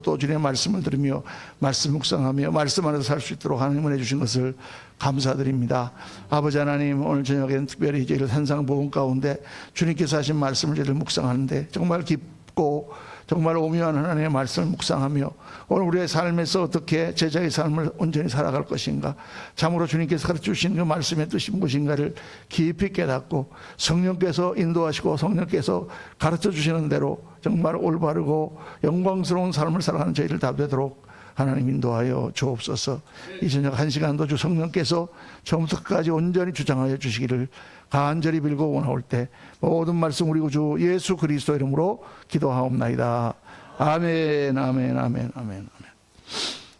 또 주님의 말씀을 들으며 말씀 묵상하며 말씀 안에서 살 수 있도록 하나님 은혜 주신 것을 감사드립니다. 아버지 하나님, 오늘 저녁에는 특별히 저희를 산상복음 가운데 주님께서 하신 말씀을 저희를 묵상하는데 정말 깊고 정말 오묘한 하나님의 말씀을 묵상하며 오늘 우리의 삶에서 어떻게 제자의 삶을 온전히 살아갈 것인가, 참으로 주님께서 가르쳐주신 그 말씀의 뜻이 무엇인가를 깊이 깨닫고 성령께서 인도하시고 성령께서 가르쳐주시는 대로 정말 올바르고 영광스러운 삶을 살아가는 저희를 다 되도록 하나님 인도하여 주옵소서. 이 저녁 한 시간도 주 성령께서 처음부터 끝까지 온전히 주장하여 주시기를 간절히 빌고 원하올 때 모든 말씀 우리 구주 예수 그리스도 이름으로 기도하옵나이다. 아멘, 아멘, 아멘, 아멘, 아멘.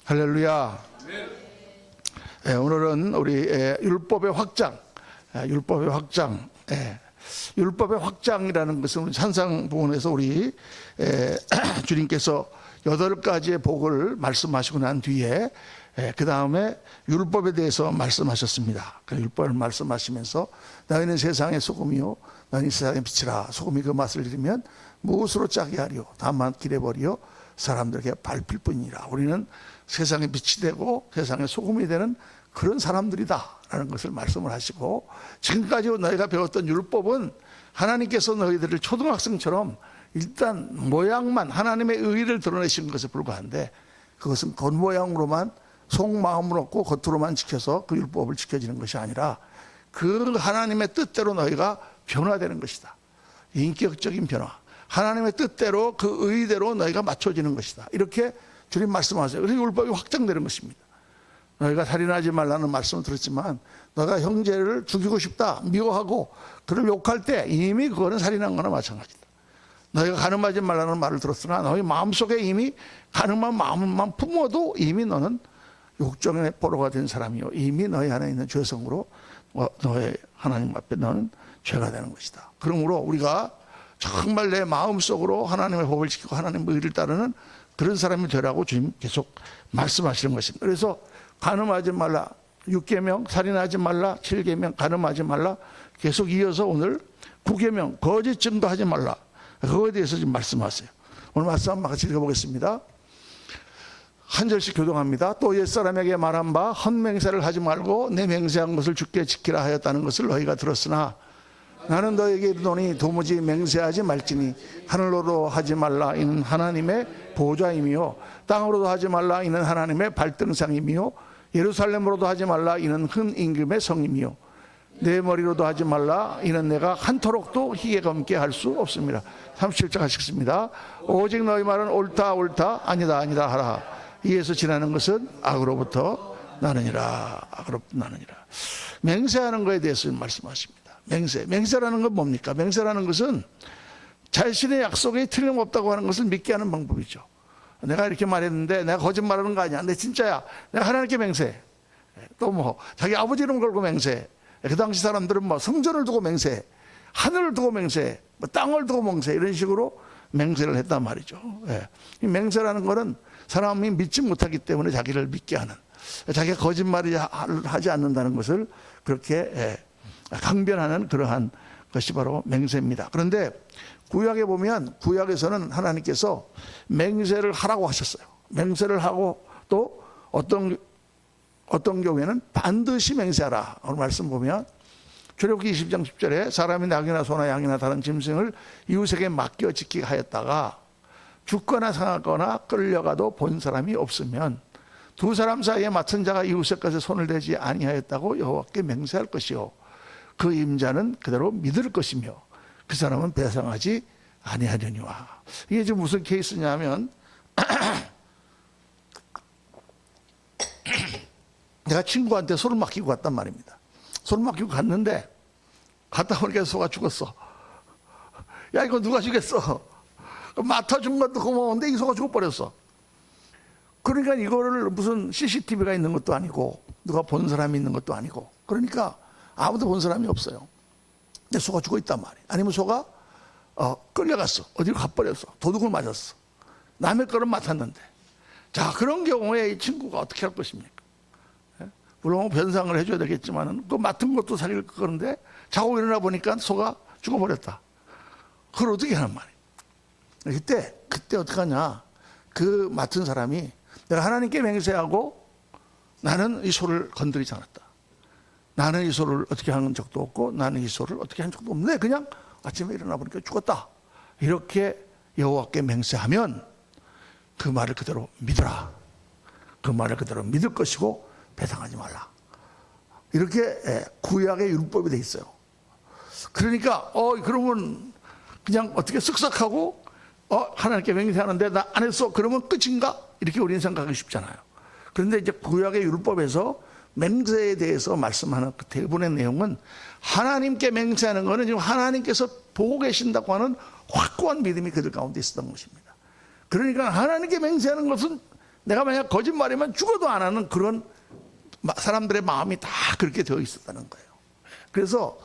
할렐루야. 오늘은 우리 율법의 확장, 율법의 확장, 율법의 확장이라는 것은 산상복음에서 우리 주님께서 8가지의 복을 말씀하시고 난 뒤에 그 다음에 율법에 대해서 말씀하셨습니다. 그 율법을 말씀하시면서 너희는 세상의 소금이요 너희는 세상의 빛이라. 소금이 그 맛을 잃으면 무엇으로 짜게 하리요 다만 길에 버리어 사람들에게 밟힐 뿐이라. 우리는 세상의 빛이 되고 세상의 소금이 되는 그런 사람들이다 라는 것을 말씀을 하시고, 지금까지 너희가 배웠던 율법은 하나님께서 너희들을 초등학생처럼 일단 모양만 하나님의 의의를 드러내신 것에 불과한데, 그것은 겉모양으로만 속마음으로 없고 겉으로만 지켜서 그 율법을 지켜지는 것이 아니라 그 하나님의 뜻대로 너희가 변화되는 것이다. 인격적인 변화, 하나님의 뜻대로 그 의의대로 너희가 맞춰지는 것이다. 이렇게 주님 말씀하세요. 그래서 율법이 확장되는 것입니다. 너희가 살인하지 말라는 말씀을 들었지만 너희가 형제를 죽이고 싶다 미워하고 그를 욕할 때 이미 그거는 살인한 거나 마찬가지다. 너희가 간음하지 말라는 말을 들었으나 너희 마음속에 이미 간음한 마음만 품어도 이미 너는 욕정의 포로가 된 사람이요 이미 너희 안에 있는 죄성으로 너의 하나님 앞에 너는 죄가 되는 것이다. 그러므로 우리가 정말 내 마음속으로 하나님의 법을 지키고 하나님의 의를 따르는 그런 사람이 되라고 주님 계속 말씀하시는 것입니다. 그래서 간음하지 말라 6계명, 살인하지 말라 7계명, 간음하지 말라, 계속 이어서 오늘 9계명, 거짓 증거하지 말라, 그거에 대해서 지금 말씀하세요. 오늘 말씀 한번 같이 읽어보겠습니다. 한 절씩 교동합니다. 또 옛사람에게 말한 바 헛맹세를 하지 말고 내 맹세한 것을 주께 지키라 하였다는 것을 너희가 들었으나 나는 너에게 이르노니 도무지 맹세하지 말지니 하늘로도 하지 말라 이는 하나님의 보좌임이요 땅으로도 하지 말라 이는 하나님의 발등상임이요 예루살렘으로도 하지 말라 이는 큰 임금의 성임이요 내 머리로도 하지 말라 이는 내가 한토록도 희게 검게 할 수 없습니다. 37절 하시겠습니다. 오직 너희 말은 옳다 옳다 아니다 아니다 하라. 이에서 지나는 것은 악으로부터 나느니라. 악으로부터 나느니라. 맹세하는 것에 대해서 말씀하십니다. 맹세라는 건 뭡니까? 맹세라는 것은 자신의 약속에 틀림없다고 하는 것을 믿게 하는 방법이죠. 내가 이렇게 말했는데 내가 거짓말하는 거 아니야. 내 진짜야. 내가 하나님께 맹세. 또 뭐 자기 아버지 이름 걸고 맹세. 그 당시 사람들은 뭐 성전을 두고 맹세, 하늘을 두고 맹세, 뭐 땅을 두고 맹세, 이런 식으로 맹세를 했단 말이죠. 이 맹세라는 거는 사람이 믿지 못하기 때문에 자기를 믿게 하는, 자기가 거짓말을 하지 않는다는 것을 그렇게 강변하는 그러한 것이 바로 맹세입니다. 그런데 구약에 보면 구약에서는 하나님께서 맹세를 하라고 하셨어요. 맹세를 하고 또 어떤 경우에는 반드시 맹세하라. 오늘 말씀 보면 출애굽기 20장 10절에 사람이 낙이나 소나 양이나 다른 짐승을 이웃에게 맡겨 지키게 하였다가 죽거나 상하거나 끌려가도 본 사람이 없으면 두 사람 사이에 맡은 자가 이웃의 것에 손을 대지 아니하였다고 여호와께 맹세할 것이요 그 임자는 그대로 믿을 것이며 그 사람은 배상하지 아니하려니와. 이게 지금 무슨 케이스냐면 내가 친구한테 소를 맡기고 갔단 말입니다. 소를 맡기고 갔는데 갔다 보니까 소가 죽었어. 야, 이거 누가 죽였어? 맡아준 것도 고마운데 이 소가 죽어버렸어. 그러니까 이거를 무슨 CCTV가 있는 것도 아니고 누가 본 사람이 있는 것도 아니고, 그러니까 아무도 본 사람이 없어요. 근데 소가 죽어 있단 말이에요. 아니면 소가 끌려갔어. 어디로 가버렸어. 도둑을 맞았어. 남의 거를 맡았는데. 자, 그런 경우에 이 친구가 어떻게 할 것입니까? 물론 변상을 해줘야 되겠지만 그 맡은 것도 살릴 거는데 자고 일어나 보니까 소가 죽어버렸다. 그걸 어떻게 하는 말이에요? 그때 어떻게 하냐? 그 맡은 사람이 내가 하나님께 맹세하고 나는 이 소를 건드리지 않았다. 나는 이 소를 어떻게 한 적도 없고 나는 이 소를 어떻게 한 적도 없는데 그냥 아침에 일어나 보니까 죽었다. 이렇게 여호와께 맹세하면 그 말을 그대로 믿어라. 그 말을 그대로 믿을 것이고 배상하지 말라. 이렇게 구약의 율법이 돼 있어요. 그러니까 그러면 그냥 어떻게 쓱싹하고 하나님께 맹세하는데 나 안 했어. 그러면 끝인가? 이렇게 우리는 생각하기 쉽잖아요. 그런데 이제 구약의 율법에서 맹세에 대해서 말씀하는 그 대부분의 내용은 하나님께 맹세하는 것은 지금 하나님께서 보고 계신다고 하는 확고한 믿음이 그들 가운데 있었던 것입니다. 그러니까 하나님께 맹세하는 것은 내가 만약 거짓말이면 죽어도 안 하는 그런 사람들의 마음이 다 그렇게 되어 있었다는 거예요. 그래서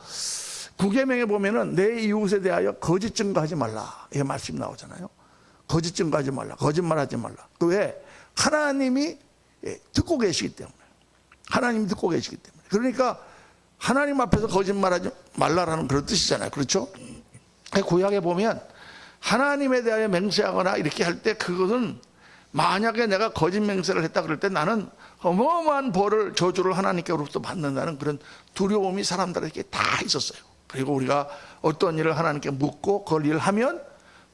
구계명에 보면은 내 이웃에 대하여 거짓 증거하지 말라 이 말씀이 나오잖아요. 거짓 증거하지 말라, 거짓말하지 말라. 그 왜? 하나님이 듣고 계시기 때문에. 하나님이 듣고 계시기 때문에. 그러니까 하나님 앞에서 거짓말하지 말라라는 그런 뜻이잖아요. 그렇죠? 구약에 보면 하나님에 대하여 맹세하거나 이렇게 할 때 그것은 만약에 내가 거짓 맹세를 했다 그럴 때 나는 어마어마한 벌을 저주를 하나님께로부터 받는다는 그런 두려움이 사람들에게 다 있었어요. 그리고 우리가 어떤 일을 하나님께 묻고 그 일을 하면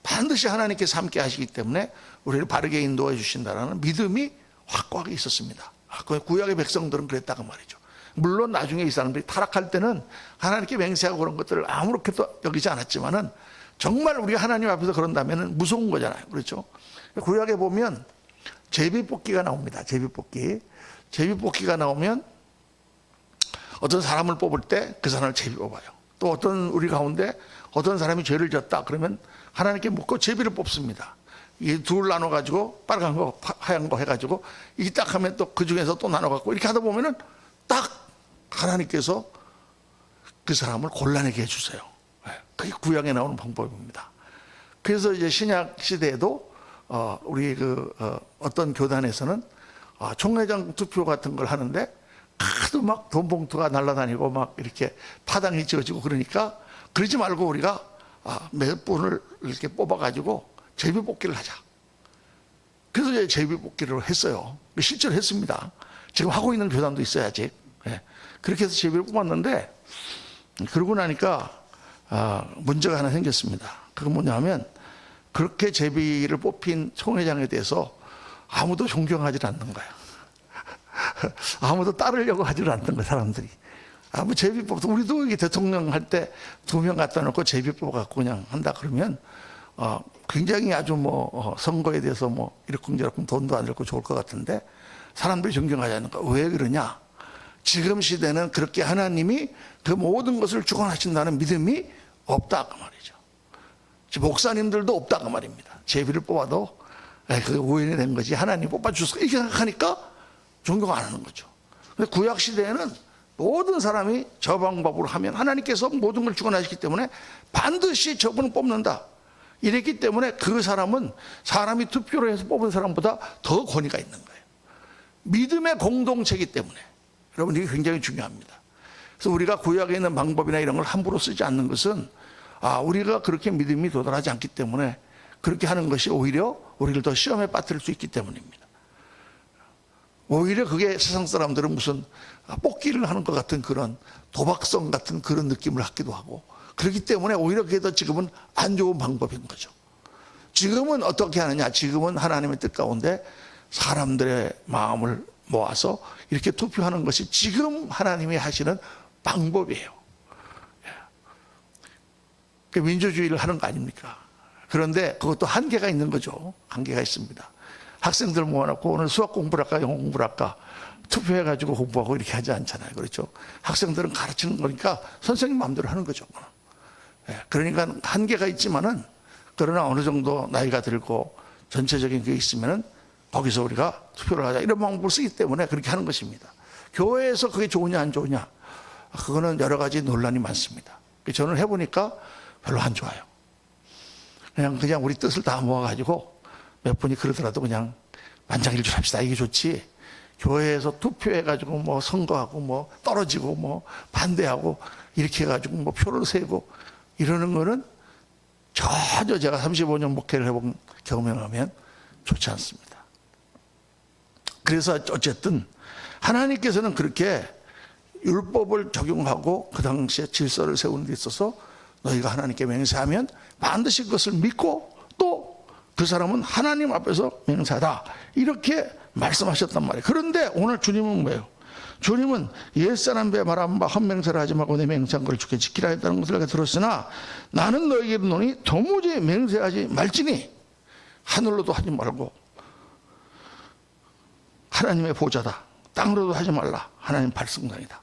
반드시 하나님께서 함께 하시기 때문에 우리를 바르게 인도해 주신다는 믿음이 확고하게 있었습니다. 그 구약의 백성들은 그랬다고 말이죠. 물론 나중에 이 사람들이 타락할 때는 하나님께 맹세하고 그런 것들을 아무렇게도 여기지 않았지만은 정말 우리가 하나님 앞에서 그런다면 무서운 거잖아요. 그렇죠? 구약에 보면 제비뽑기가 나옵니다. 제비뽑기가 나오면 어떤 사람을 뽑을 때 그 사람을 제비 뽑아요. 또 어떤 우리 가운데 어떤 사람이 죄를 졌다 그러면 하나님께 묻고 제비를 뽑습니다. 이게 둘 나눠 가지고 빨간 거 하얀 거 해가지고 이게 딱 하면 또 그 중에서 또 나눠 갖고 이렇게 하다 보면은 딱 하나님께서 그 사람을 곤란하게 해주세요. 그게 구약에 나오는 방법입니다. 그래서 이제 신약 시대에도 우리 어떤 교단에서는 총회장 투표 같은 걸 하는데 하도 막 돈 봉투가 날아다니고 막 이렇게 파당이 지어지고 그러니까 그러지 말고 우리가 몇 분을 이렇게 뽑아가지고 제비뽑기를 하자. 그래서 이제 제비뽑기를 했어요. 실제로 했습니다. 지금 하고 있는 교단도 있어야지. 그렇게 해서 제비를 뽑았는데 그러고 나니까 문제가 하나 생겼습니다. 그건 뭐냐면 그렇게 제비를 뽑힌 총회장에 대해서 아무도 존경하지 않는 거예요. 아무도 따르려고 하지 않는 거예요, 사람들이. 뭐 제비 뽑도 우리도 이게 대통령 할 때 2명 갖다 놓고 제비 뽑아갖고 그냥 한다 그러면 굉장히 아주 선거에 대해서 이러쿵저러쿵 돈도 안 들고 좋을 것 같은데 사람들이 존경하지 않는 거예요. 왜 그러냐? 지금 시대는 그렇게 하나님이 그 모든 것을 주관하신다는 믿음이 없다 그 말이죠. 목사님들도 없다 그 말입니다. 제비를 뽑아도 그게 우연이 된 거지 하나님 뽑아주셔서 이렇게 생각하니까 존경 안 하는 거죠. 근데 구약 시대에는 모든 사람이 저 방법으로 하면 하나님께서 모든 걸 주관하시기 때문에 반드시 저분을 뽑는다. 이랬기 때문에 그 사람은 사람이 투표를 해서 뽑은 사람보다 더 권위가 있는 거예요. 믿음의 공동체이기 때문에. 여러분 이게 굉장히 중요합니다. 그래서 우리가 구약에 있는 방법이나 이런 걸 함부로 쓰지 않는 것은 우리가 그렇게 믿음이 도달하지 않기 때문에 그렇게 하는 것이 오히려 우리를 더 시험에 빠뜨릴 수 있기 때문입니다. 오히려 그게 세상 사람들은 무슨 뽑기를 하는 것 같은 그런 도박성 같은 그런 느낌을 갖기도 하고 그렇기 때문에 오히려 그게 더 지금은 안 좋은 방법인 거죠. 지금은 어떻게 하느냐? 지금은 하나님의 뜻 가운데 사람들의 마음을 모아서 이렇게 투표하는 것이 지금 하나님이 하시는 방법이에요. 민주주의를 하는 거 아닙니까? 그런데 그것도 한계가 있는 거죠. 한계가 있습니다. 학생들 모아놓고 오늘 수학 공부를 할까 영어 공부를 할까 투표해가지고 공부하고 이렇게 하지 않잖아요. 그렇죠? 학생들은 가르치는 거니까 선생님 마음대로 하는 거죠. 그러니까 한계가 있지만은 그러나 어느 정도 나이가 들고 전체적인 게 있으면은 거기서 우리가 투표를 하자 이런 방법을 쓰기 때문에 그렇게 하는 것입니다. 교회에서 그게 좋으냐 안 좋으냐 그거는 여러 가지 논란이 많습니다. 저는 해보니까 별로 안 좋아요. 그냥 우리 뜻을 다 모아가지고 몇 분이 그러더라도 그냥 만장일주를 합시다. 이게 좋지. 교회에서 투표해가지고 선거하고 떨어지고 반대하고 이렇게 해가지고 표를 세고 이러는 거는 전혀 제가 35년 목회를 해본 경험에 하면 좋지 않습니다. 그래서 어쨌든 하나님께서는 그렇게 율법을 적용하고 그 당시에 질서를 세우는 데 있어서 너희가 하나님께 맹세하면 반드시 그것을 믿고 또 그 사람은 하나님 앞에서 맹세하다, 이렇게 말씀하셨단 말이에요. 그런데 오늘 주님은 뭐예요? 주님은 옛사람 배 말한 바 헛맹세를 하지 말고 내 맹세한 걸 주께 지키라 했다는 것을 내가 들었으나 나는 너에게 이르노니 도무지 맹세하지 말지니 하늘로도 하지 말고 하나님의 보좌다, 땅으로도 하지 말라, 하나님 발성당이다.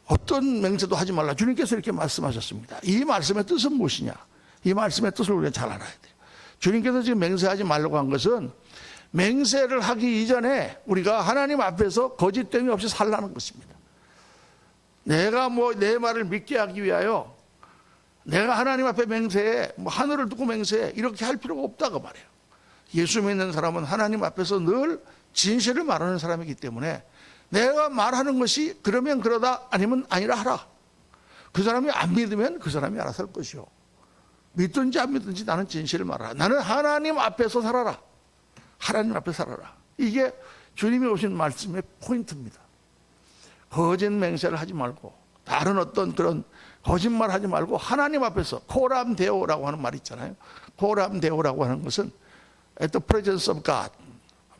어떤 맹세도 하지 말라, 주님께서 이렇게 말씀하셨습니다. 이 말씀의 뜻은 무엇이냐? 이 말씀의 뜻을 우리가 잘 알아야 돼요. 주님께서 지금 맹세하지 말라고 한 것은 맹세를 하기 이전에 우리가 하나님 앞에서 거짓됨이 없이 살라는 것입니다. 내가 내 말을 믿게 하기 위하여 내가 하나님 앞에 맹세해, 하늘을 두고 맹세해, 이렇게 할 필요가 없다고 말해요. 예수 믿는 사람은 하나님 앞에서 늘 진실을 말하는 사람이기 때문에 내가 말하는 것이 그러면 그러다, 아니면 아니라 하라. 그 사람이 안 믿으면 그 사람이 알아서 할 것이요, 믿든지 안 믿든지 나는 진실을 말하라. 나는 하나님 앞에서 살아라. 하나님 앞에 살아라. 이게 주님이 오신 말씀의 포인트입니다. 거짓 맹세를 하지 말고 다른 어떤 그런 거짓말 하지 말고 하나님 앞에서 코람 데오라고 하는 말이 있잖아요. 코람 데오라고 하는 것은 at the presence of God,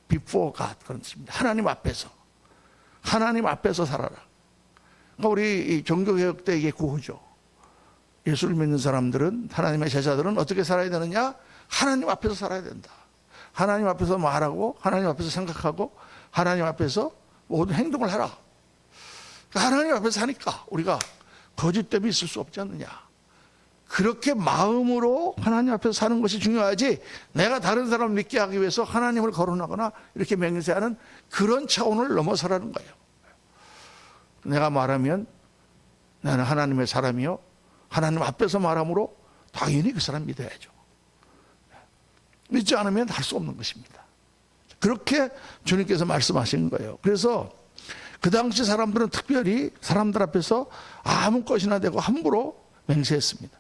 before God, 그런 뜻입니다. 하나님 앞에서 살아라. 그러니까 우리 이 종교개혁 때 이게 구호죠. 예수를 믿는 사람들은, 하나님의 제자들은 어떻게 살아야 되느냐? 하나님 앞에서 살아야 된다. 하나님 앞에서 말하고 하나님 앞에서 생각하고 하나님 앞에서 모든 행동을 해라. 하나님 앞에서 사니까 우리가 거짓됨이 있을 수 없지 않느냐. 그렇게 마음으로 하나님 앞에서 사는 것이 중요하지, 내가 다른 사람을 믿게 하기 위해서 하나님을 거론하거나 이렇게 맹세하는 그런 차원을 넘어서라는 거예요. 내가 말하면 나는 하나님의 사람이요, 하나님 앞에서 말함으로 당연히 그 사람 믿어야죠. 믿지 않으면 할 수 없는 것입니다. 그렇게 주님께서 말씀하신 거예요. 그래서 그 당시 사람들은 특별히 사람들 앞에서 아무 것이나 대고 함부로 맹세했습니다.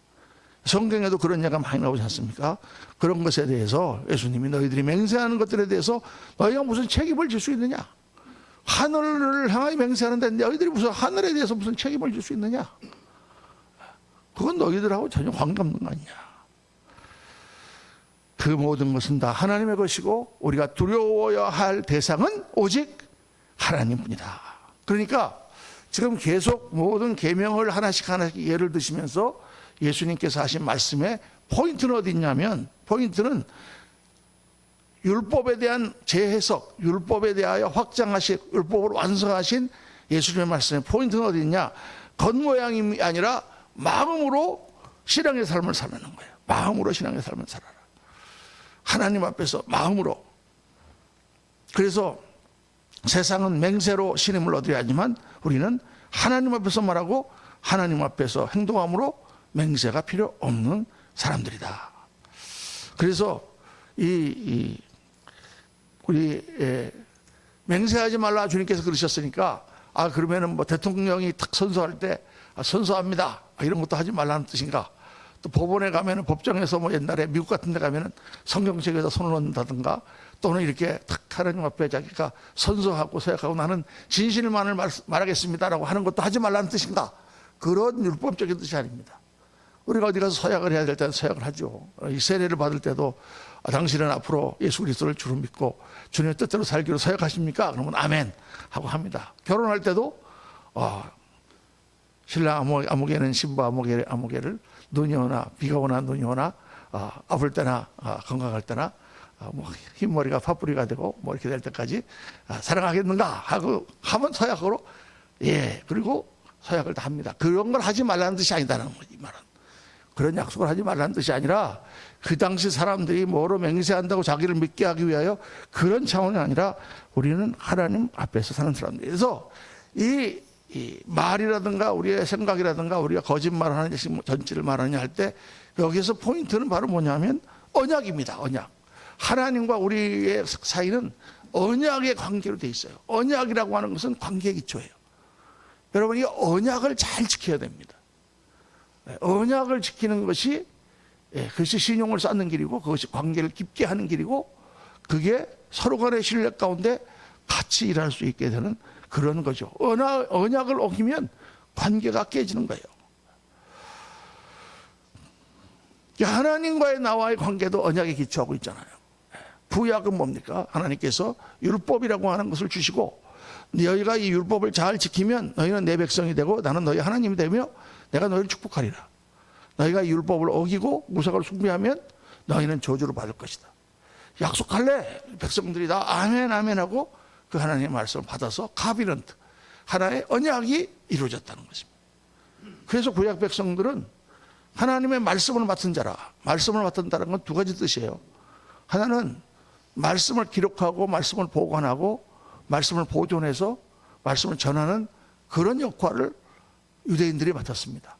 성경에도 그런 예가 많이 나오지 않습니까? 그런 것에 대해서 예수님이 너희들이 맹세하는 것들에 대해서 너희가 무슨 책임을 질 수 있느냐? 하늘을 향하여 맹세하는데 너희들이 무슨 하늘에 대해서 무슨 책임을 질 수 있느냐? 그건 너희들하고 전혀 관계없는 거 아니냐? 그 모든 것은 다 하나님의 것이고 우리가 두려워야 할 대상은 오직 하나님뿐이다. 그러니까 지금 계속 모든 계명을 하나씩 예를 드시면서 예수님께서 하신 말씀의 포인트는 어디 있냐면, 포인트는 율법에 대한 재해석, 율법에 대하여 확장하신, 율법을 완성하신 예수님의 말씀의 포인트는 어디 있냐? 겉모양이 아니라 마음으로 신앙의 삶을 살라는 거예요. 마음으로 신앙의 삶을 살아라. 하나님 앞에서 마음으로. 그래서 세상은 맹세로 신임을 얻어야 하지만 우리는 하나님 앞에서 말하고 하나님 앞에서 행동함으로 맹세가 필요 없는 사람들이다. 그래서 우리 맹세하지 말라 주님께서 그러셨으니까, 그러면은 대통령이 탁 선서할 때 선서합니다, 이런 것도 하지 말라는 뜻인가? 또 법원에 가면은, 법정에서 옛날에 미국 같은 데 가면은 성경책에다 손을 얹는다든가, 또는 이렇게 탁 하나님 앞에 자기가 선서하고 서약하고 나는 진실만을 말하겠습니다라고 하는 것도 하지 말라는 뜻인가? 그런 율법적인 뜻이 아닙니다. 우리가 어디 가서 서약을 해야 될 때는 서약을 하죠. 이 세례를 받을 때도 당신은 앞으로 예수 그리스도를 주로 믿고 주님의 뜻대로 살기로 서약하십니까? 그러면 아멘 하고 합니다. 결혼할 때도 신랑 아무개는 신부 아무개를 눈이 오나 비가 오나 눈이 오나 아플 때나 건강할 때나 흰머리가 파뿌리가 되고 이렇게 될 때까지 사랑하겠는가 하고 하면 서약으로 그리고 서약을 다 합니다. 그런 걸 하지 말라는 뜻이 아니다는 거지. 이 말은 그런 약속을 하지 말라는 뜻이 아니라, 그 당시 사람들이 뭐로 맹세한다고 자기를 믿게 하기 위하여 그런 차원이 아니라 우리는 하나님 앞에서 사는 사람들. 그래서 이 말이라든가 우리의 생각이라든가 우리가 거짓말을 하느냐 전지를 말하느냐 할 때 여기서 포인트는 바로 뭐냐면 언약입니다. 언약. 하나님과 우리의 사이는 언약의 관계로 돼 있어요. 언약이라고 하는 것은 관계의 기초예요. 여러분, 이 언약을 잘 지켜야 됩니다. 언약을 지키는 것이 그것이 신용을 쌓는 길이고 그것이 관계를 깊게 하는 길이고 그게 서로 간의 신뢰 가운데 같이 일할 수 있게 되는 그런 거죠. 언약을 어기면 관계가 깨지는 거예요. 하나님과의 나와의 관계도 언약에 기초하고 있잖아요. 구약은 뭡니까? 하나님께서 율법이라고 하는 것을 주시고 너희가 이 율법을 잘 지키면 너희는 내 백성이 되고 나는 너희 하나님이 되며 내가 너희를 축복하리라. 너희가 이 율법을 어기고 우상을 숭배하면 너희는 저주를 받을 것이다. 약속할래? 백성들이 다 아멘 아멘 하고 그 하나님의 말씀을 받아서 카비넌트 하나의 언약이 이루어졌다는 것입니다. 그래서 구약 백성들은 하나님의 말씀을 맡은 자라. 말씀을 맡은다는 건 두 가지 뜻이에요. 하나는 말씀을 기록하고 말씀을 보관하고 말씀을 보존해서 말씀을 전하는 그런 역할을 유대인들이 맡았습니다.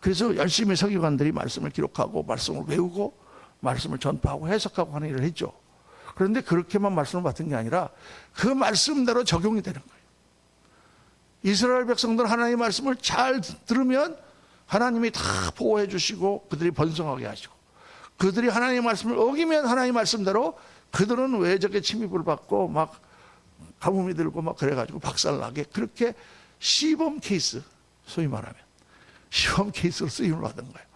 그래서 열심히 서기관들이 말씀을 기록하고 말씀을 외우고 말씀을 전파하고 해석하고 하는 일을 했죠. 그런데 그렇게만 말씀을 맡은 게 아니라 그 말씀대로 적용이 되는 거예요. 이스라엘 백성들은 하나님의 말씀을 잘 들으면 하나님이 다 보호해 주시고 그들이 번성하게 하시고 그들이 하나님의 말씀을 어기면 하나님의 말씀대로 그들은 외적의 침입을 받고 막 가뭄이 들고 막 그래가지고 박살나게 그렇게 시범 케이스 소위 말하면 시험 케이스로 쓰임을 받은 거예요.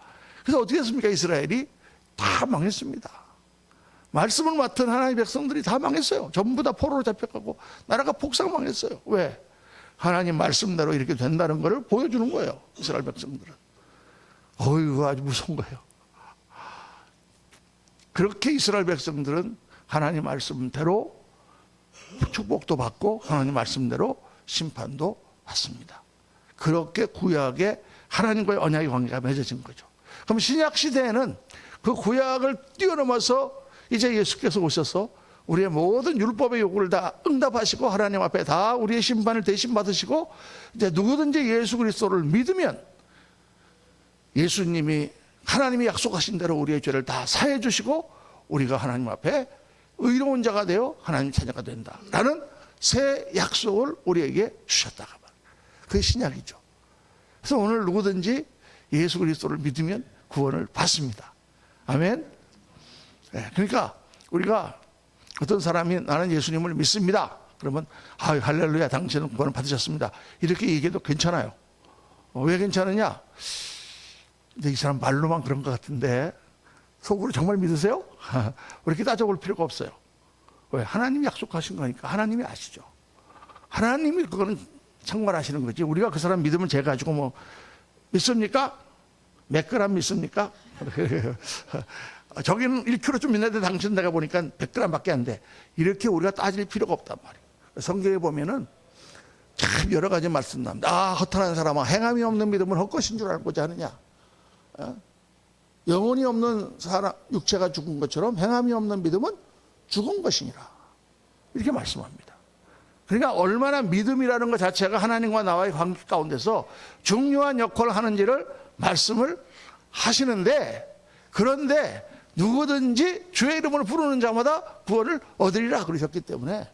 그래서 어떻게 했습니까? 이스라엘이 다 망했습니다. 말씀을 맡은 하나님의 백성들이 다 망했어요. 전부 다 포로로 잡혀가고 나라가 폭삭망했어요. 왜? 하나님 말씀대로 이렇게 된다는 것을 보여주는 거예요. 이스라엘 백성들은. 어이구 아주 무서운 거예요. 그렇게 이스라엘 백성들은 하나님 말씀대로 축복도 받고 하나님 말씀대로 심판도 받습니다. 그렇게 구약에 하나님과의 언약의 관계가 맺어진 거죠. 그럼 신약 시대에는 그 구약을 뛰어넘어서 이제 예수께서 오셔서 우리의 모든 율법의 요구를 다 응답하시고 하나님 앞에 다 우리의 심판을 대신 받으시고 이제 누구든지 예수 그리스도를 믿으면 예수님이 하나님이 약속하신 대로 우리의 죄를 다 사해 주시고 우리가 하나님 앞에 의로운 자가 되어 하나님 자녀가 된다라는 새 약속을 우리에게 주셨다가 말이에요. 그게 신약이죠. 그래서 오늘 누구든지 예수 그리스도를 믿으면 구원을 받습니다. 아멘. 네, 그러니까 우리가 어떤 사람이 나는 예수님을 믿습니다. 그러면 할렐루야 당신은 구원을 받으셨습니다. 이렇게 얘기해도 괜찮아요. 왜 괜찮으냐? 근데 이 사람 말로만 그런 것 같은데 속으로 정말 믿으세요? 이렇게 따져볼 필요가 없어요. 왜? 하나님이 약속하신 거니까 하나님이 아시죠. 하나님이 그거는 상관하시는 거지. 우리가 그 사람 믿음을 재가지고 뭐 믿습니까? 몇 그램 믿습니까? 저기는 1kg 좀 있는데 당신 내가 보니까 100g밖에 안 돼. 이렇게 우리가 따질 필요가 없단 말이에요. 성경에 보면은 참 여러 가지 말씀 나옵니다. 허탄한 사람아 행함이 없는 믿음은 헛것인 줄 알고자 하느냐. 영혼이 없는 사람 육체가 죽은 것처럼 행함이 없는 믿음은 죽은 것이니라. 이렇게 말씀합니다. 그러니까 얼마나 믿음이라는 것 자체가 하나님과 나와의 관계 가운데서 중요한 역할을 하는지를 말씀을 하시는데 그런데 누구든지 주의 이름을 부르는 자마다 구원을 얻으리라 그러셨기 때문에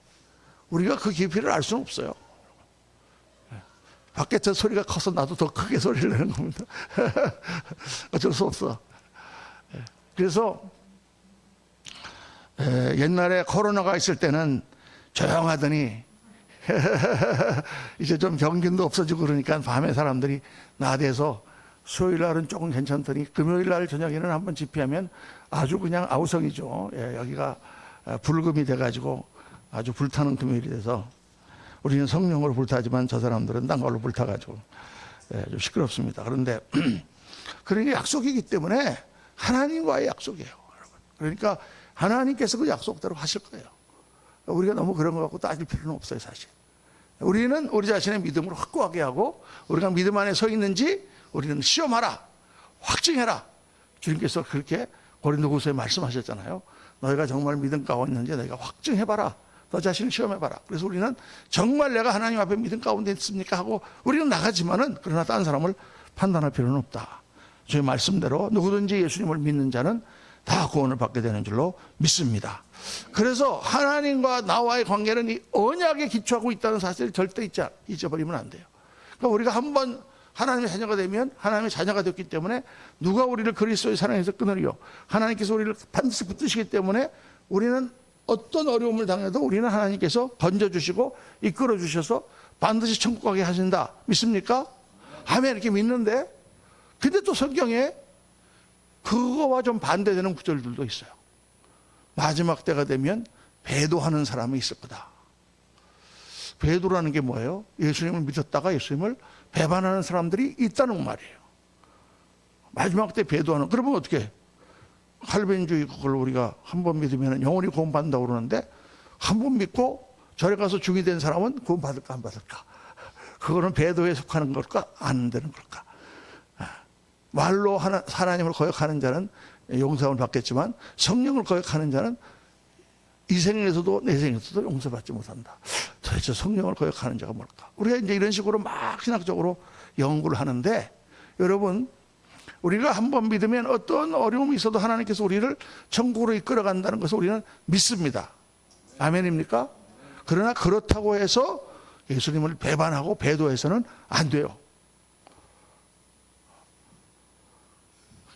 우리가 그 깊이를 알 수는 없어요. 밖에 저 소리가 커서 나도 더 크게 소리를 내는 겁니다. 어쩔 수 없어. 그래서 옛날에 코로나가 있을 때는 조용하더니 이제 좀 병균도 없어지고 그러니까 밤에 사람들이 나대서 수요일 날은 조금 괜찮더니 금요일 날 저녁에는 한번 집회하면 아주 그냥 아우성이죠. 여기가 불금이 돼가지고 아주 불타는 금요일이 돼서 우리는 성령으로 불타지만 저 사람들은 딴 걸로 불타가지고 좀 시끄럽습니다. 그런데 그런 게 약속이기 때문에 하나님과의 약속이에요, 여러분. 그러니까 하나님께서 그 약속대로 하실 거예요. 우리가 너무 그런 거 갖고 따질 필요는 없어요, 사실. 우리는 우리 자신의 믿음을 확고하게 하고 우리가 믿음 안에 서 있는지 우리는 시험하라, 확증해라. 주님께서 그렇게 고린도후서에 말씀하셨잖아요. 너희가 정말 믿음 가운데 있는지 너희가 확증해봐라. 너 자신을 시험해봐라. 그래서 우리는 정말 내가 하나님 앞에 믿음 가운데 있습니까 하고 우리는 나가지만은 그러나 다른 사람을 판단할 필요는 없다. 저희 말씀대로 누구든지 예수님을 믿는 자는 다 구원을 받게 되는 줄로 믿습니다. 그래서 하나님과 나와의 관계는 이 언약에 기초하고 있다는 사실을 절대 잊어버리면 안 돼요. 그러니까 우리가 한번 하나님의 자녀가 되면 하나님의 자녀가 됐기 때문에 누가 우리를 그리스도의 사랑에서 끊으리요. 하나님께서 우리를 반드시 붙드시기 때문에 우리는 어떤 어려움을 당해도 우리는 하나님께서 건져주시고 이끌어주셔서 반드시 천국 가게 하신다. 믿습니까? 아멘. 이렇게 믿는데, 근데 또 성경에 그거와 좀 반대되는 구절들도 있어요. 마지막 때가 되면 배도하는 사람이 있을 거다. 배도라는 게 뭐예요? 예수님을 믿었다가 예수님을 배반하는 사람들이 있다는 말이에요. 마지막 때 배도하는. 그러면 어떻게? 칼빈주의 그걸 우리가 한 번 믿으면 영원히 구원받는다고 그러는데, 한 번 믿고 절에 가서 중이 된 사람은 구원받을까 안 받을까? 그거는 배도에 속하는 걸까 안 되는 걸까? 말로 하나님을 거역하는 자는 용서를 받겠지만 성령을 거역하는 자는 이 생에서도 내 생에서도 용서받지 못한다. 도대체 성령을 거역하는 자가 뭘까? 우리가 이제 이런 식으로 막 신학적으로 연구를 하는데, 여러분, 우리가 한번 믿으면 어떤 어려움이 있어도 하나님께서 우리를 천국으로 이끌어간다는 것을 우리는 믿습니다. 아멘입니까? 그러나 그렇다고 해서 예수님을 배반하고 배도해서는 안 돼요.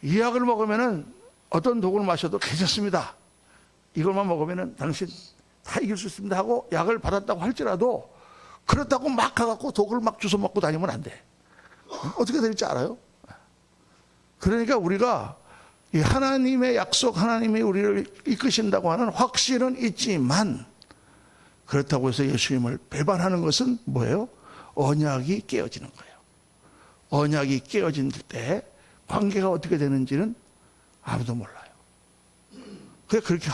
이 약을 먹으면은 어떤 독을 마셔도 괜찮습니다. 이것만 먹으면은 당신 다 이길 수 있습니다 하고 약을 받았다고 할지라도, 그렇다고 막 가갖고 독을 막 주워 먹고 다니면 안 돼. 어떻게 될지 알아요? 그러니까 우리가 이 하나님의 약속, 하나님이 우리를 이끄신다고 하는 확신은 있지만, 그렇다고 해서 예수님을 배반하는 것은 뭐예요? 언약이 깨어지는 거예요. 언약이 깨어진 때 관계가 어떻게 되는지는 아무도 몰라요. 그렇게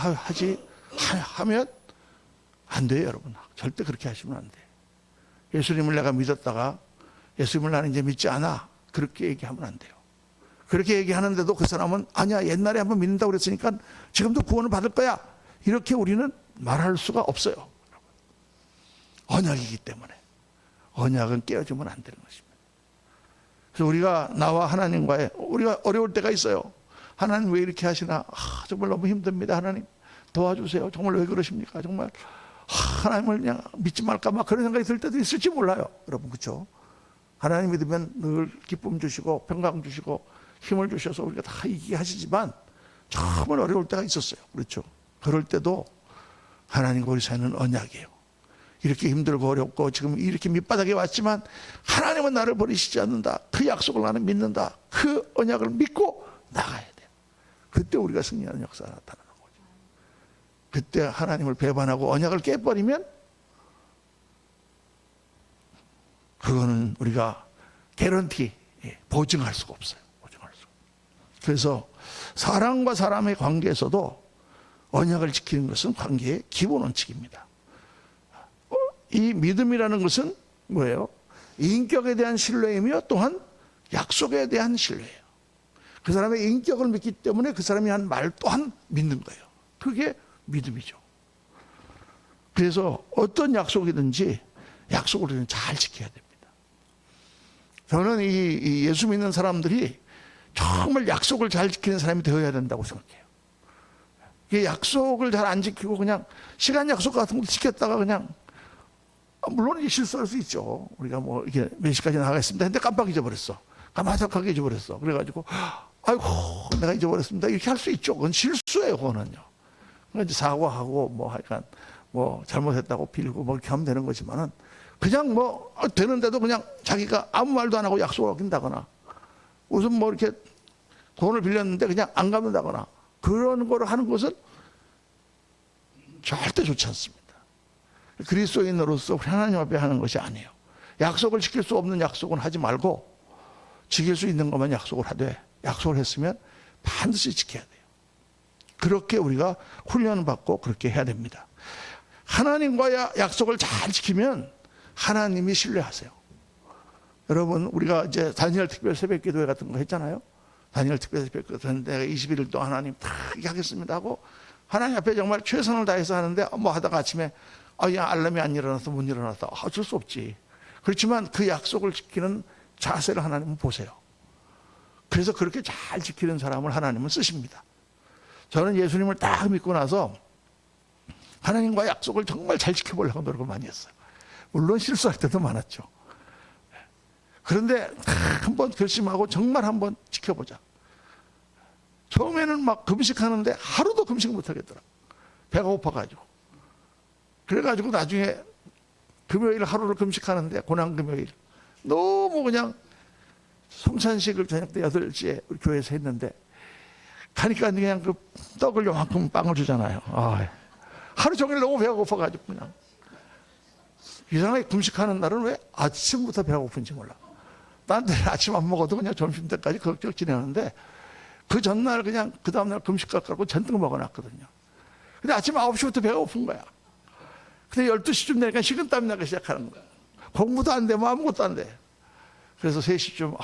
하면 안 돼요, 여러분. 절대 그렇게 하시면 안 돼요. 예수님을 내가 믿었다가 예수님을 나는 이제 믿지 않아, 그렇게 얘기하면 안 돼요. 그렇게 얘기하는데도 그 사람은 아니야, 옛날에 한번 믿는다고 그랬으니까 지금도 구원을 받을 거야, 이렇게 우리는 말할 수가 없어요. 언약이기 때문에. 언약은 깨어지면 안 되는 것입니다. 그래서 우리가 나와 하나님과의, 우리가 어려울 때가 있어요. 하나님 왜 이렇게 하시나? 정말 너무 힘듭니다. 하나님 도와주세요. 정말 왜 그러십니까? 정말 하나님을 그냥 믿지 말까 막 그런 생각이 들 때도 있을지 몰라요. 여러분, 그렇죠? 하나님 믿으면 늘 기쁨 주시고 평강 주시고 힘을 주셔서 우리가 다 이기게 하시지만 정말 어려울 때가 있었어요. 그렇죠? 그럴 때도 하나님과 우리 사이는 언약이에요. 이렇게 힘들고 어렵고 지금 이렇게 밑바닥에 왔지만 하나님은 나를 버리시지 않는다. 그 약속을 나는 믿는다. 그 언약을 믿고 나가야 돼요. 그때 우리가 승리하는 역사가 나타나는 거죠. 그때 하나님을 배반하고 언약을 깨버리면 그거는 우리가 개런티, 보증할 수가 없어요. 보증할 수가. 그래서 사람과 사람의 관계에서도 언약을 지키는 것은 관계의 기본 원칙입니다. 이 믿음이라는 것은 뭐예요? 인격에 대한 신뢰이며 또한 약속에 대한 신뢰예요. 그 사람의 인격을 믿기 때문에 그 사람이 한 말 또한 믿는 거예요. 그게 믿음이죠. 그래서 어떤 약속이든지 약속을 우리는 잘 지켜야 됩니다. 저는 이 예수 믿는 사람들이 정말 약속을 잘 지키는 사람이 되어야 된다고 생각해요. 이게 약속을 잘 안 지키고 그냥 시간 약속 같은 것도 지켰다가 그냥, 물론 실수할 수 있죠. 우리가 뭐 이게 몇 시까지 나가겠습니다 했는데 깜빡 잊어버렸어. 깜빡하게 잊어버렸어. 그래가지고 아이고 내가 잊어버렸습니다, 이렇게 할 수 있죠. 그건 실수예요. 그거는요. 그러니까 이제 사과하고 뭐 하여간 뭐 잘못했다고 빌고 뭐 이렇게 하면 되는 거지만은, 그냥 뭐 되는데도 그냥 자기가 아무 말도 안 하고 약속을 어긴다거나, 무슨 뭐 이렇게 돈을 빌렸는데 그냥 안 갚는다거나, 그런 거를 하는 것은 절대 좋지 않습니다. 그리스도인으로서 하나님 앞에 하는 것이 아니에요. 약속을 지킬 수 없는 약속은 하지 말고 지킬 수 있는 것만 약속을 하되, 약속을 했으면 반드시 지켜야 돼요. 그렇게 우리가 훈련을 받고 그렇게 해야 됩니다. 하나님과의 약속을 잘 지키면 하나님이 신뢰하세요. 여러분, 우리가 이제 다니엘 특별 새벽 기도회 같은 거 했잖아요. 다니엘 특별 새벽 기도 했는데 내가 21일 동안 하나님 다 이렇게 하겠습니다 하고 하나님 앞에 정말 최선을 다해서 하는데, 뭐 하다가 아침에 야, 알람이 안 일어나서 못 일어나서 어쩔 수 없지. 그렇지만 그 약속을 지키는 자세를 하나님은 보세요. 그래서 그렇게 잘 지키는 사람을 하나님은 쓰십니다. 저는 예수님을 딱 믿고 나서 하나님과 약속을 정말 잘 지켜보려고 노력을 많이 했어요. 물론 실수할 때도 많았죠. 그런데 한번 결심하고 정말 한번 지켜보자. 처음에는 막 금식하는데 하루도 금식 못 하겠더라. 배가 고파가지고. 그래가지고 나중에 금요일 하루를 금식하는데, 고난 금요일. 너무 그냥 성찬식을 저녁 때 8시에 우리 교회에서 했는데, 가니까 그냥 그 떡을 요만큼 빵을 주잖아요. 하루 종일 너무 배가 고파가지고 그냥. 이상하게 금식하는 날은 왜 아침부터 배가 고픈지 몰라. 딴 데는 아침 안 먹어도 그냥 점심 때까지 그럭저럭 지내는데, 그 전날 그냥 그 다음날 금식갈 거라고 잔뜩 먹어놨거든요. 근데 아침 9시부터 배가 고픈 거야. 근데 12시쯤 되니까 식은땀이 나기 시작하는 거야. 공부도 안 돼, 뭐 아무것도 안 돼. 그래서 3시쯤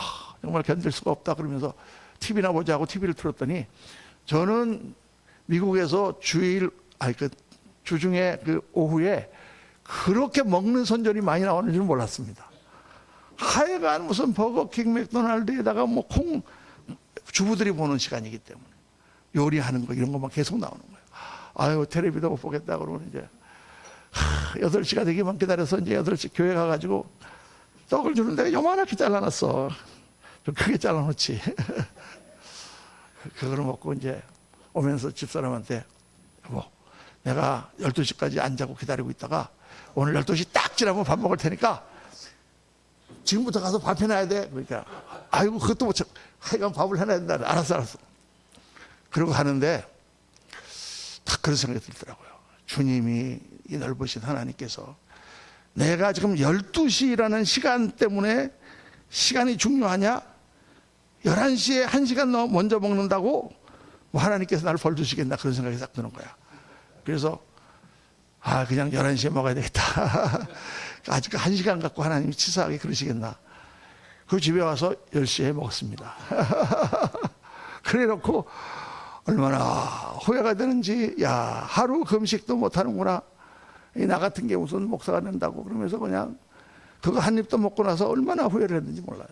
정말 견딜 수가 없다 그러면서 TV나 보자고 TV를 틀었더니, 저는 미국에서 주중에 그 오후에 그렇게 먹는 선전이 많이 나오는 줄 몰랐습니다. 하여간 무슨 버거킹, 맥도날드에다가 뭐 주부들이 보는 시간이기 때문에 요리하는 거 이런 것만 계속 나오는 거예요. 아유, 텔레비도 못 보겠다 그러면 이제 8시가 되기만 기다려서 이제 8시 교회 가가지고 떡을 주는데 요만하게 잘라놨어. 좀 크게 잘라놓지. 그걸 먹고 이제 오면서 집사람한테, 여보, 내가 12시까지 안 자고 기다리고 있다가 오늘 12시 딱 지나면 밥 먹을 테니까 지금부터 가서 밥 해놔야 돼. 그러니까, 아이고, 그것도 못 쳐. 하여간 밥을 해놔야 된다. 알았어. 그러고 가는데 딱 그런 생각이 들더라고요. 주님이, 이 넓으신 하나님께서 내가 지금 12시라는 시간 때문에 시간이 중요하냐? 11시에 1시간 먼저 먹는다고 뭐 하나님께서 나를 벌 주시겠나, 그런 생각이 딱 드는 거야. 그래서 그냥 11시에 먹어야 되겠다. 아직 1시간 갖고 하나님이 치사하게 그러시겠나. 그 집에 와서 10시에 먹었습니다. 그래 놓고 얼마나 후회가 되는지, 하루 금식도 못 하는구나. 나 같은 게 무슨 목사가 된다고 그러면서 그냥 그거 한 입도 먹고 나서 얼마나 후회를 했는지 몰라요.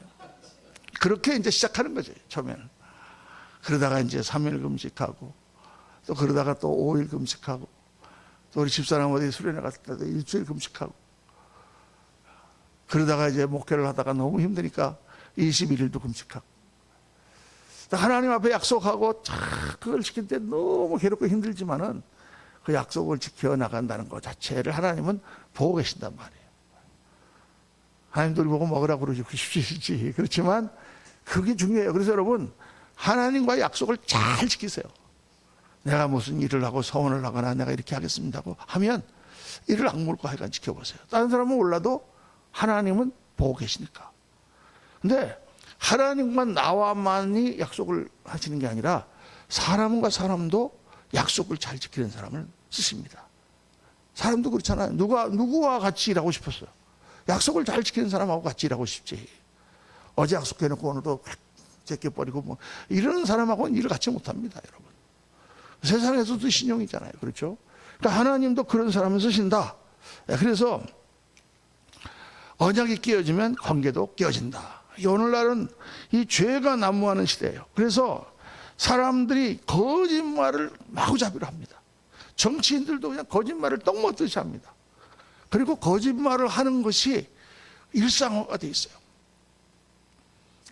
그렇게 이제 시작하는 거죠, 처음에는. 그러다가 이제 3일 금식하고, 또 그러다가 또 5일 금식하고, 또 우리 집사람 어디 수련회 갔을 때도 일주일 금식하고, 그러다가 이제 목회를 하다가 너무 힘드니까 21일도 금식하고, 하나님 앞에 약속하고 그걸 지킬 때 너무 괴롭고 힘들지만은 그 약속을 지켜나간다는 것 자체를 하나님은 보고 계신단 말이에요. 하나님도 우리 보고 먹으라고 그러시지. 그렇지만 그게 중요해요. 그래서 여러분, 하나님과의 약속을 잘 지키세요. 내가 무슨 일을 하고 서원을 하거나 내가 이렇게 하겠습니다고 하면 이를 악물고 하여간 지켜보세요. 다른 사람은 몰라도 하나님은 보고 계시니까. 근데 하나님과 나와만이 약속을 하시는 게 아니라 사람과 사람도 약속을 잘 지키는 사람을 쓰십니다. 사람도 그렇잖아요. 누구와 같이 일하고 싶었어요? 약속을 잘 지키는 사람하고 같이 일하고 싶지. 어제 약속해놓고 오늘도 제껴버리고 뭐 이러는 사람하고는 일을 같이 못합니다, 여러분. 세상에서도 신용이잖아요. 그렇죠? 그러니까 하나님도 그런 사람을 쓰신다. 그래서 언약이 깨어지면 관계도 깨어진다. 오늘날은 이 죄가 난무하는 시대예요. 그래서 사람들이 거짓말을 마구잡이로 합니다. 정치인들도 그냥 거짓말을 떡 먹듯이 합니다. 그리고 거짓말을 하는 것이 일상화가 돼 있어요.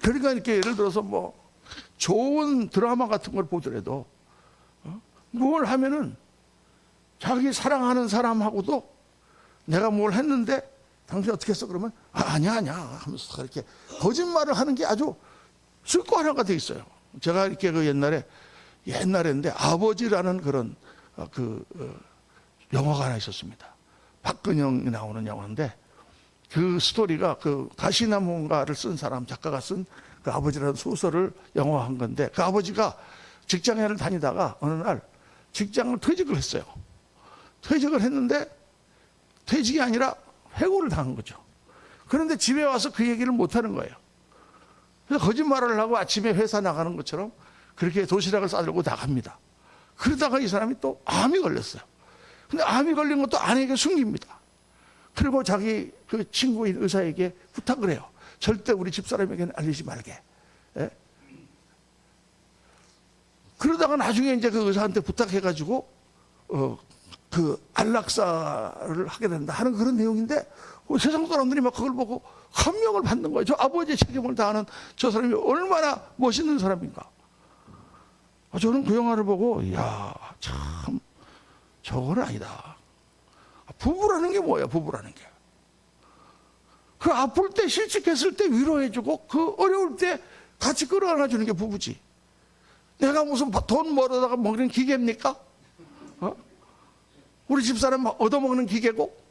그러니까 이렇게 예를 들어서 뭐 좋은 드라마 같은 걸 보더라도 뭘 하면은 자기 사랑하는 사람하고도 내가 뭘 했는데 당신 어떻게 했어? 그러면 아니야 하면서 이렇게 거짓말을 하는 게 아주 습관화가 돼 있어요. 제가 이렇게 그 옛날인데 아버지라는 그런 영화가 하나 있었습니다. 박근영이 나오는 영화인데 그 스토리가 그 가시나무인가를 쓴 사람, 작가가 쓴 그 아버지라는 소설을 영화한 건데, 그 아버지가 직장을 다니다가 어느 날 직장을 퇴직을 했어요. 퇴직을 했는데 퇴직이 아니라 해고를 당한 거죠. 그런데 집에 와서 그 얘기를 못 하는 거예요. 그래서 거짓말을 하고 아침에 회사 나가는 것처럼 그렇게 도시락을 싸들고 나갑니다. 그러다가 이 사람이 또 암이 걸렸어요. 근데 암이 걸린 것도 아내에게 숨깁니다. 그리고 자기 그 친구인 의사에게 부탁을 해요. 절대 우리 집사람에게는 알리지 말게. 예? 그러다가 나중에 이제 그 의사한테 부탁해가지고 그 안락사를 하게 된다 하는 그런 내용인데, 세상 사람들이 막 그걸 보고 감명을 받는 거예요. 저 아버지의 책임을 다하는 저 사람이 얼마나 멋있는 사람인가. 저는 그 영화를 보고 이야 참 저건 아니다. 부부라는 게 뭐야? 부부라는 게. 그 아플 때 실직했을 때 위로해주고 그 어려울 때 같이 끌어안아주는 게 부부지. 내가 무슨 돈 벌어다가 먹는 기계입니까? 우리 집사람 얻어먹는 기계고?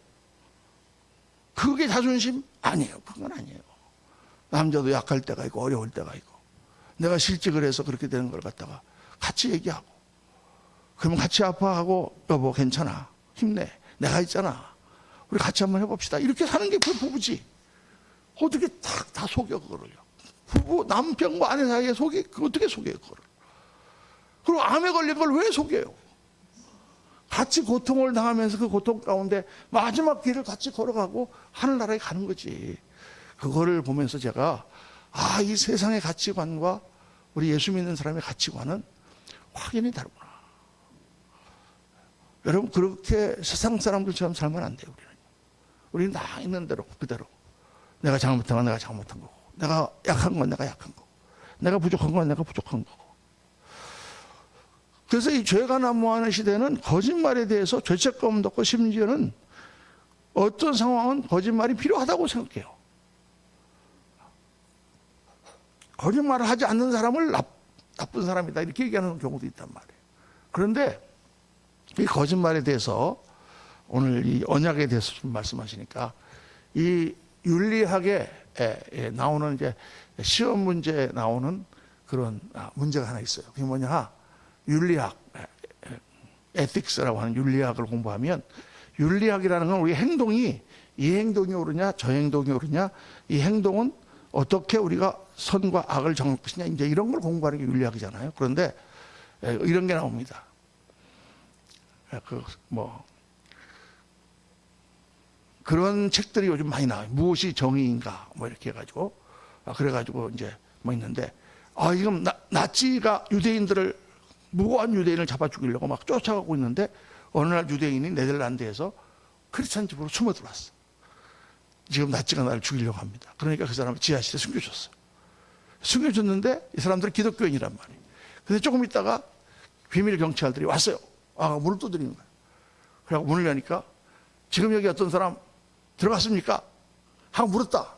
그게 자존심? 아니에요. 그건 아니에요. 남자도 약할 때가 있고 어려울 때가 있고 내가 실직을 해서 그렇게 되는 걸 갖다가 같이 얘기하고 그러면 같이 아파하고 여보 괜찮아 힘내 내가 있잖아 우리 같이 한번 해봅시다 이렇게 사는 게 그 부부지. 어떻게 다 속여 그거를요. 부부 남편과 아내 사이에 어떻게 속여요 그거를. 그리고 암에 걸린 걸 왜 속여요. 같이 고통을 당하면서 그 고통 가운데 마지막 길을 같이 걸어가고 하늘나라에 가는 거지. 그거를 보면서 제가 이 세상의 가치관과 우리 예수 믿는 사람의 가치관은 확연히 다르구나. 여러분 그렇게 세상 사람들처럼 살면 안 돼요. 우리는 나 있는 대로 그대로 내가 잘못한 건 내가 잘못한 거고 내가 약한 건 내가 약한 거고 내가 부족한 건 내가 부족한 거고. 그래서 이 죄가 난무하는 시대는 거짓말에 대해서 죄책감도 없고 심지어는 어떤 상황은 거짓말이 필요하다고 생각해요. 거짓말을 하지 않는 사람을 나쁜 사람이다 이렇게 얘기하는 경우도 있단 말이에요. 그런데 이 거짓말에 대해서 오늘 이 언약에 대해서 좀 말씀하시니까 이 윤리학에 나오는 이제 시험 문제에 나오는 그런 문제가 하나 있어요. 그게 뭐냐? 윤리학, 에틱스라고 하는 윤리학을 공부하면 윤리학이라는 건 우리 행동이 이 행동이 옳으냐 저 행동이 옳으냐 이 행동은 어떻게 우리가 선과 악을 정할 것이냐 이제 이런 걸 공부하는 게 윤리학이잖아요. 그런데 이런 게 나옵니다. 그런 책들이 요즘 많이 나와요. 무엇이 정의인가 뭐 이렇게 해가지고 그래가지고 이제 뭐 있는데 지금 나치가 유대인들을 무고한 유대인을 잡아 죽이려고 막 쫓아가고 있는데 어느 날 유대인이 네덜란드에서 크리스찬 집으로 숨어 들어왔어. 지금 나치가 나를 죽이려고 합니다. 그러니까 그 사람을 지하실에 숨겨줬어요. 숨겨줬는데 이 사람들은 기독교인이란 말이에요. 근데 조금 있다가 비밀 경찰들이 왔어요. 문을 두드리는 거예요. 그래서 문을 여니까 지금 여기 어떤 사람 들어갔습니까? 하고 물었다.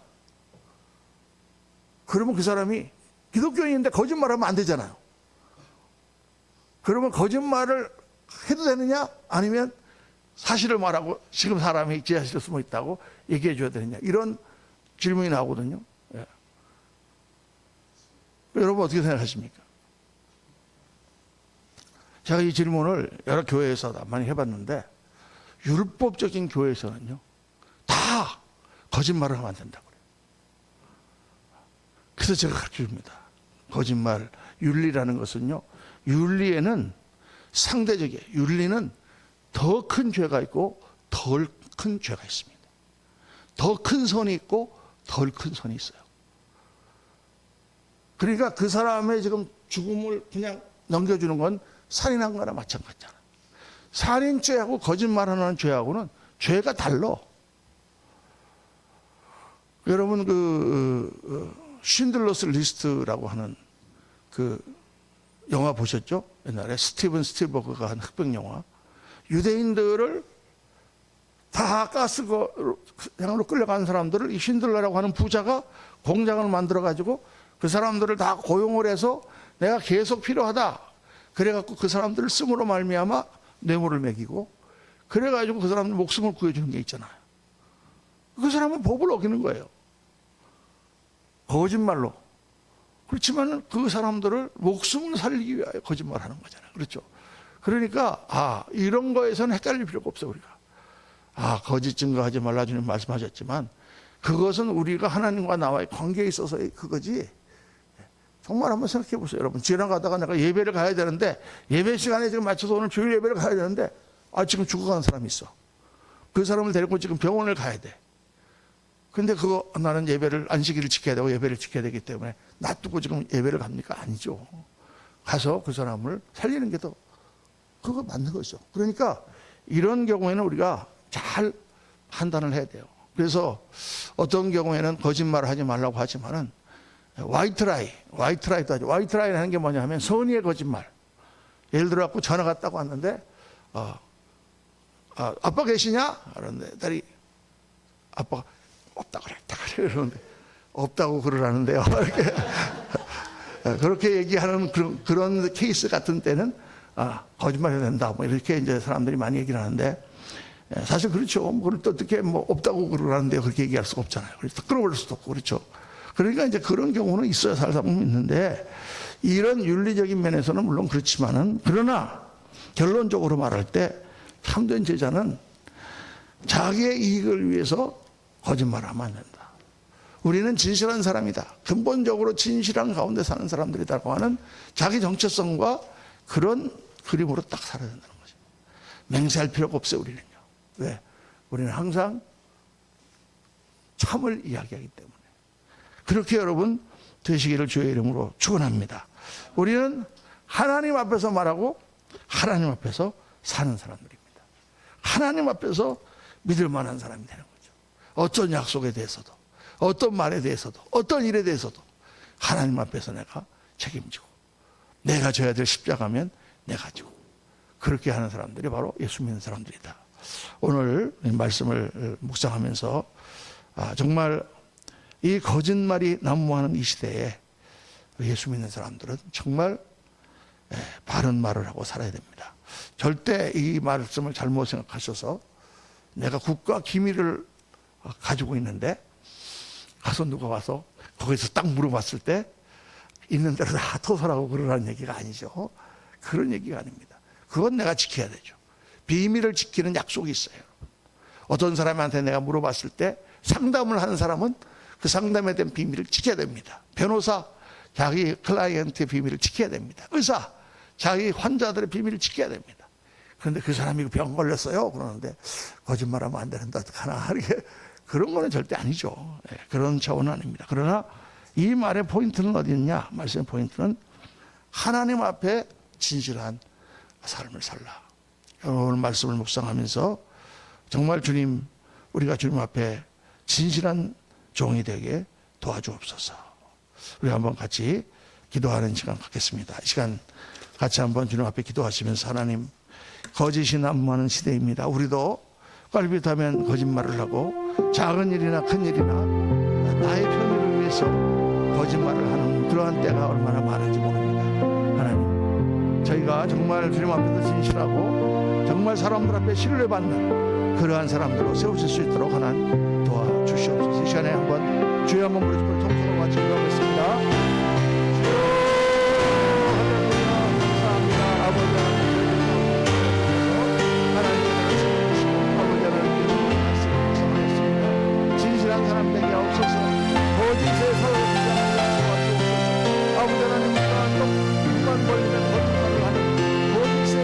그러면 그 사람이 기독교인인데 거짓말하면 안 되잖아요. 그러면 거짓말을 해도 되느냐? 아니면 사실을 말하고 지금 사람이 지하실에 숨어 있다고 얘기해 줘야 되느냐? 이런 질문이 나오거든요. 예. 여러분 어떻게 생각하십니까? 제가 이 질문을 여러 교회에서 많이 해봤는데 율법적인 교회에서는요 다 거짓말을 하면 안 된다고 그래요. 그래서 제가 가르쳐줍니다. 거짓말, 윤리라는 것은요 윤리에는 상대적이에요. 윤리는 더 큰 죄가 있고 덜 큰 죄가 있습니다. 더 큰 선이 있고 덜 큰 선이 있어요. 그러니까 그 사람의 지금 죽음을 그냥 넘겨주는 건 살인한 거나 마찬가지잖아요. 살인죄하고 거짓말하는 죄하고는 죄가 달라. 여러분 쉰들러스 리스트라고 하는 그 영화 보셨죠? 옛날에 스티븐 스필버그가 한 흑백 영화. 유대인들을 다 가스장으로 끌려간 사람들을 이 쉰들러라고 하는 부자가 공장을 만들어 가지고 그 사람들을 다 고용을 해서 내가 계속 필요하다. 그래갖고 그 사람들을 씀으로 말미암아 뇌물을 먹이고 그래가지고 그 사람들 목숨을 구해주는 게 있잖아요. 그 사람은 법을 어기는 거예요. 거짓말로. 그렇지만 그 사람들을 목숨을 살리기 위하여 거짓말하는 거잖아요. 그렇죠? 그러니까 이런 거에서는 헷갈릴 필요가 없어요. 우리가 거짓 증거하지 말라 주님 말씀하셨지만 그것은 우리가 하나님과 나와의 관계에 있어서의 그거지. 정말 한번 생각해 보세요. 여러분 지나가다가 내가 예배를 가야 되는데 예배 시간에 지금 맞춰서 오늘 주일 예배를 가야 되는데 지금 죽어가는 사람이 있어. 그 사람을 데리고 지금 병원을 가야 돼. 근데 나는 예배를 안식일을 지켜야 되고 예배를 지켜야 되기 때문에 놔두고 지금 예배를 갑니까? 아니죠. 가서 그 사람을 살리는 게 더 그거 맞는 거죠. 그러니까 이런 경우에는 우리가 잘 판단을 해야 돼요. 그래서 어떤 경우에는 거짓말을 하지 말라고 하지만은 화이트라이도 하죠. 화이트라이 하는 게 뭐냐 하면 선의의 거짓말. 예를 들어 갖고 전화가 딱 왔는데 아빠 계시냐? 그러는데 딸이 아빠가 없다고 그래 그러는데 없다고 그러라는데요. 이렇게 그렇게 얘기하는 그런 케이스 같은 때는 거짓말해야 된다. 뭐 이렇게 이제 사람들이 많이 얘기를 하는데 사실 그렇죠. 그걸 또 어떻게 뭐 없다고 그러라는데 그렇게 얘기할 수가 없잖아요. 그래서 끌어올 수도 없고 그렇죠. 그러니까 이제 그런 경우는 있어야 살다 보면 있는데 이런 윤리적인 면에서는 물론 그렇지만은 그러나 결론적으로 말할 때 참된 제자는 자기의 이익을 위해서 거짓말하면 안 된다. 우리는 진실한 사람이다. 근본적으로 진실한 가운데 사는 사람들이라고 하는 자기 정체성과 그런 그림으로 딱 살아야 된다는 거죠. 맹세할 필요가 없어요, 우리는요. 왜? 우리는 항상 참을 이야기하기 때문에. 그렇게 여러분 되시기를 주의 이름으로 축원합니다. 우리는 하나님 앞에서 말하고 하나님 앞에서 사는 사람들입니다. 하나님 앞에서 믿을 만한 사람이 되는 거죠. 어떤 약속에 대해서도, 어떤 말에 대해서도, 어떤 일에 대해서도 하나님 앞에서 내가 책임지고 내가 져야 될 십자가면 내가 지고 그렇게 하는 사람들이 바로 예수 믿는 사람들이다. 오늘 말씀을 묵상하면서 정말 이 거짓말이 난무하는 이 시대에 예수 믿는 사람들은 정말 바른 말을 하고 살아야 됩니다. 절대 이 말씀을 잘못 생각하셔서 내가 국가 기밀을 가지고 있는데 가서 누가 와서 거기서 딱 물어봤을 때 있는 대로 다 토설하고 그러라는 얘기가 아니죠. 그런 얘기가 아닙니다. 그건 내가 지켜야 되죠. 비밀을 지키는 약속이 있어요. 어떤 사람한테 내가 물어봤을 때 상담을 하는 사람은 그 상담에 대한 비밀을 지켜야 됩니다. 변호사 자기 클라이언트의 비밀을 지켜야 됩니다. 의사 자기 환자들의 비밀을 지켜야 됩니다. 그런데 그 사람이 병 걸렸어요 그러는데 거짓말하면 안 되는데 어떡하나 이렇게 그런 거는 절대 아니죠. 그런 차원은 아닙니다. 그러나 이 말의 포인트는 어디 있냐? 말씀의 포인트는 하나님 앞에 진실한 삶을 살라. 오늘 말씀을 묵상하면서 정말 주님, 우리가 주님 앞에 진실한 종이 되게 도와주옵소서. 우리 한번 같이 기도하는 시간 갖겠습니다. 이 시간 같이 한번 주님 앞에 기도하시면서 하나님, 거짓이 난무하는 시대입니다. 우리도 껄빗하면 거짓말을 하고 작은 일이나 큰 일이나 나의 편의를 위해서 거짓말을 하는 그러한 때가 얼마나 많은지 모릅니다. 하나님, 저희가 정말 주님 앞에서 진실하고 정말 사람들 앞에 신뢰받는 그러한 사람들로 세우실 수 있도록 하나님 도와주시옵소서. 이 시간에 한번 주여 한번 부르시고 통성으로 같이 기도하겠습니다. 사람 되게 하옵소서. 거짓의 서로 주장하는 도와주옵소서. 아버지 하나님, 조금만 걸리면 거짓말을 하는 거짓의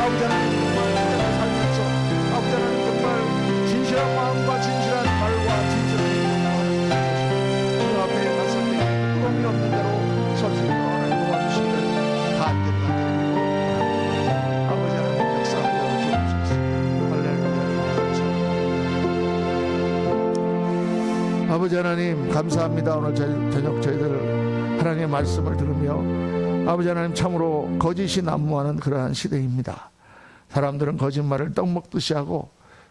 아버지 하나님, 정말 내가 살면서 아버지 하나님 정말 진실한 마음과 진실한 말과 진실한 행동을 하는 그 앞에 갔을 때 뚜껑이 없는 대로 설 수 있도록 하나님 도와주시기를 간절히 간절히 아버지 하나님 역사하여 주옵소서. 아버지 하나님 감사합니다. 오늘 저녁 저희들 하나님의 말씀을 들으며 아버지 하나님 참으로 거짓이 난무하는 그러한 시대입니다. 사람들은 거짓말을 떡 먹듯이 하고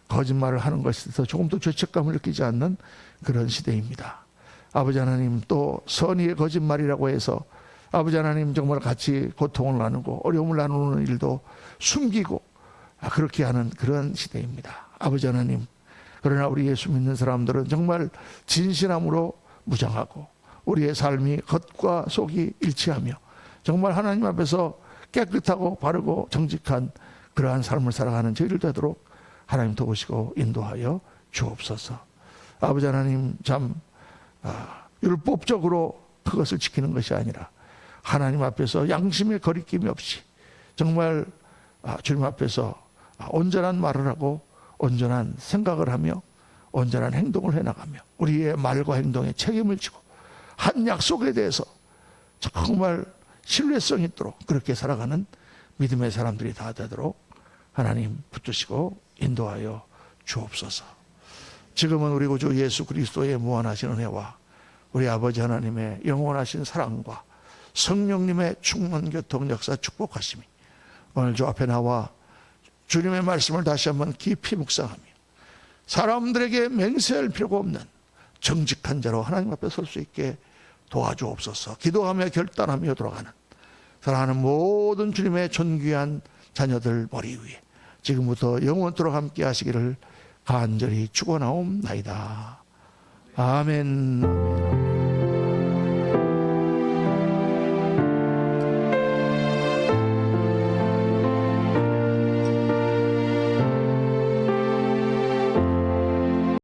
거짓말을 하는 것에 대해서 조금도 죄책감을 느끼지 않는 그런 시대입니다. 아버지 하나님, 또 선의의 거짓말이라고 해서 아버지 하나님 정말 같이 고통을 나누고 어려움을 나누는 일도 숨기고 그렇게 하는 그런 시대입니다. 아버지 하나님, 그러나 우리 예수 믿는 사람들은 정말 진실함으로 무장하고 우리의 삶이 겉과 속이 일치하며 정말 하나님 앞에서 깨끗하고 바르고 정직한 그러한 삶을 살아가는 저희를 되도록 하나님 도우시고 인도하여 주옵소서. 아버지 하나님, 참 율법적으로 그것을 지키는 것이 아니라 하나님 앞에서 양심의 거리낌이 없이 정말 주님 앞에서 온전한 말을 하고 온전한 생각을 하며 온전한 행동을 해나가며 우리의 말과 행동에 책임을 지고 한 약속에 대해서 정말 신뢰성 있도록 그렇게 살아가는 믿음의 사람들이 다 되도록 하나님 붙드시고 인도하여 주옵소서. 지금은 우리 구주 예수 그리스도의 무한하신 은혜와 우리 아버지 하나님의 영원하신 사랑과 성령님의 충만 교통 역사 축복하심이 오늘 주 앞에 나와 주님의 말씀을 다시 한번 깊이 묵상하며 사람들에게 맹세할 필요가 없는 정직한 자로 하나님 앞에 설 수 있게 도와주옵소서. 기도하며 결단하며 돌아가는 사랑하는 모든 주님의 존귀한 자녀들 머리 위에 지금부터 영원토록 함께 하시기를 간절히 축원하옵나이다. 아멘.